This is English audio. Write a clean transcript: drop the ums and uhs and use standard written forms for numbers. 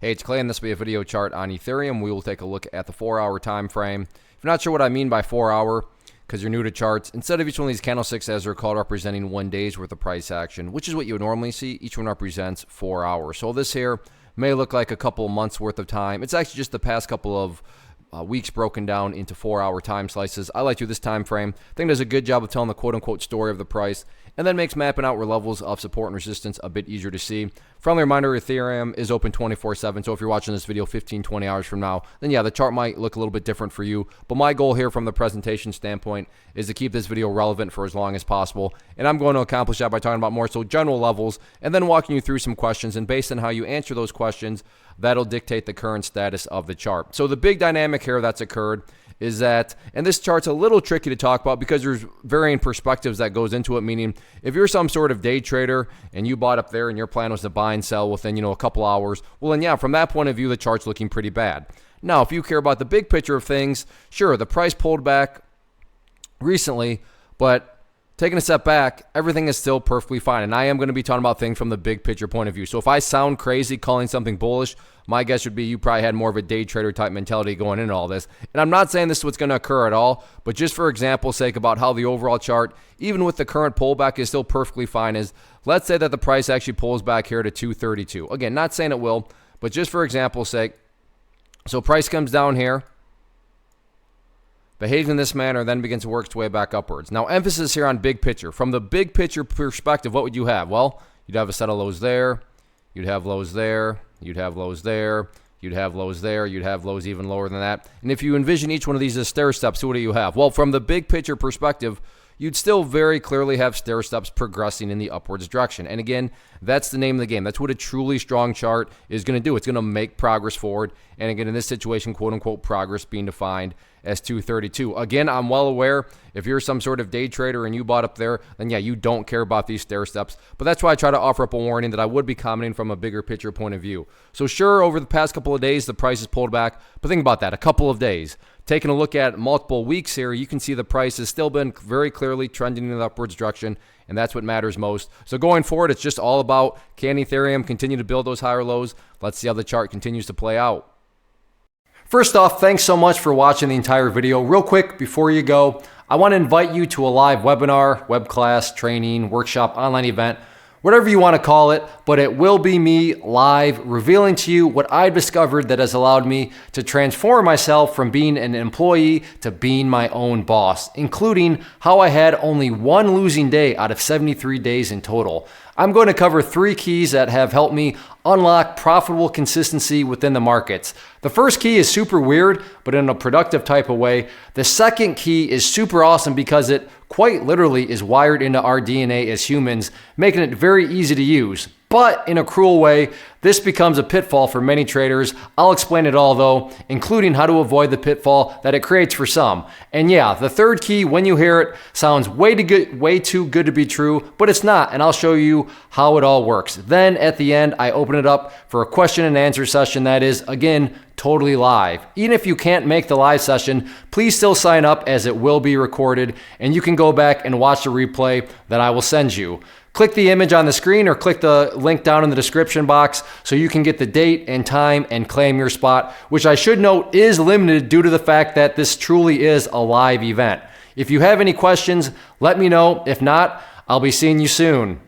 Hey, it's Clay, and this will be a video chart on Ethereum. We will take a look at the 4-hour time frame. If you're not sure what I mean by 4-hour, because you're new to charts, instead of each one of these candlesticks, as they're called, representing 1 day's worth of price action, which is what you would normally see, each one represents 4 hours. So this here may look like a couple of months worth of time. It's actually just the past couple of weeks broken down into 4-hour time slices. I like to do this time frame. I think it does a good job of telling the quote-unquote story of the price, and then makes mapping out where levels of support and resistance a bit easier to see. Friendly reminder, Ethereum is open 24/7, so if you're watching this video 15, 20 hours from now, then yeah, the chart might look a little bit different for you. But my goal here from the presentation standpoint is to keep this video relevant for as long as possible, and I'm going to accomplish that by talking about more so general levels, and then walking you through some questions, and based on how you answer those questions, that'll dictate the current status of the chart. So the big dynamic here that's occurred is that, and this chart's a little tricky to talk about because there's varying perspectives that goes into it, meaning if you're some sort of day trader and you bought up there and your plan was to buy and sell within, a couple hours, well then yeah, from that point of view, the chart's looking pretty bad. Now, if you care about the big picture of things, sure, the price pulled back recently, but taking a step back, everything is still perfectly fine. And I am going to be talking about things from the big picture point of view. So if I sound crazy calling something bullish, my guess would be you probably had more of a day trader type mentality going into all this. And I'm not saying this is what's going to occur at all, but just for example's sake about how the overall chart, even with the current pullback, is still perfectly fine, is let's say that the price actually pulls back here to 232. Again, not saying it will, but just for example's sake. So price comes down here, behaves in this manner, then begins to work its way back upwards. Now, emphasis here on big picture. From the big picture perspective, what would you have? Well, you'd have a set of lows there, you'd have lows there, you'd have lows there, you'd have lows there, you'd have lows even lower than that. And if you envision each one of these as stair steps, what do you have? Well, from the big picture perspective, you'd still very clearly have stair steps progressing in the upwards direction. And again, that's the name of the game. That's what a truly strong chart is going to do. It's going to make progress forward. And again, in this situation, quote unquote, progress being defined as 232. Again, I'm well aware if you're some sort of day trader and you bought up there, then yeah, you don't care about these stair steps. But that's why I try to offer up a warning that I would be commenting from a bigger picture point of view. So sure, over the past couple of days, the price has pulled back. But think about that, a couple of days. Taking a look at multiple weeks here, you can see the price has still been very clearly trending in the upwards direction, and that's what matters most. So going forward, it's just all about, can Ethereum continue to build those higher lows? Let's see how the chart continues to play out. First off, thanks so much for watching the entire video. Real quick, before you go, I want to invite you to a live webinar, web class, training, workshop, online event, whatever you want to call it, but it will be me live revealing to you what I've discovered that has allowed me to transform myself from being an employee to being my own boss, including how I had only one losing day out of 73 days in total. I'm going to cover 3 keys that have helped me unlock profitable consistency within the markets. The first key is super weird, but in a productive type of way. The second key is super awesome because it quite literally is wired into our DNA as humans, making it very easy to use. But in a cruel way, this becomes a pitfall for many traders. I'll explain it all though, including how to avoid the pitfall that it creates for some. And yeah, the third key, when you hear it, sounds way too good to be true, but it's not, and I'll show you how it all works. Then at the end, I open it up for a question and answer session that is, again, totally live. Even if you can't make the live session, please still sign up as it will be recorded, and you can go back and watch the replay that I will send you. Click the image on the screen or click the link down in the description box so you can get the date and time and claim your spot, which I should note is limited due to the fact that this truly is a live event. If you have any questions, let me know. If not, I'll be seeing you soon.